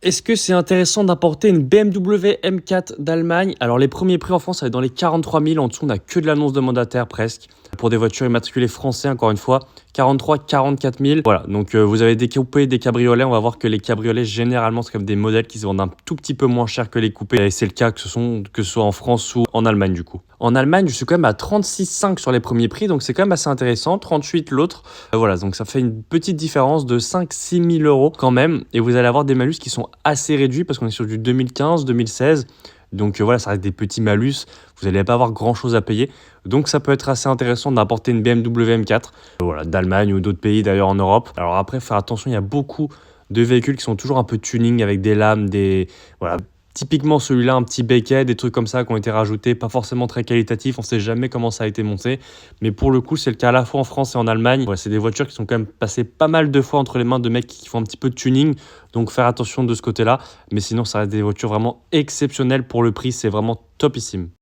Est-ce que c'est intéressant d'importer une BMW M4 d'Allemagne? Alors les premiers prix en France, ça va être dans les 43 000. En dessous, on n'a que de l'annonce de mandataire presque. Pour des voitures immatriculées français, encore une fois, 43 44 000. Voilà, donc vous avez des coupés, des cabriolets. On va voir que les cabriolets, généralement, c'est comme des modèles qui se vendent un tout petit peu moins cher que les coupés. Et c'est le cas que ce soit en France ou en Allemagne du coup. En Allemagne, je suis quand même à 36,5 sur les premiers prix, donc c'est quand même assez intéressant. 38 l'autre. Voilà, donc ça fait une petite différence de 5 6 000 euros quand même. Et vous allez avoir des malus qui sont assez réduits parce qu'on est sur du 2015, 2016. Donc voilà, ça reste des petits malus. Vous n'allez pas avoir grand chose à payer. Donc ça peut être assez intéressant d'importer une BMW M4, voilà, d'Allemagne ou d'autres pays d'ailleurs en Europe. Alors après, faire attention, il y a beaucoup de véhicules qui sont toujours un peu tuning avec des lames, voilà. Typiquement celui-là, un petit becquet, des trucs comme ça qui ont été rajoutés, pas forcément très qualitatifs, on sait jamais comment ça a été monté. Mais pour le coup, c'est le cas à la fois en France et en Allemagne. Ouais, c'est des voitures qui sont quand même passées pas mal de fois entre les mains de mecs qui font un petit peu de tuning. Donc faire attention de ce côté-là. Mais sinon, ça reste des voitures vraiment exceptionnelles pour le prix, c'est vraiment topissime.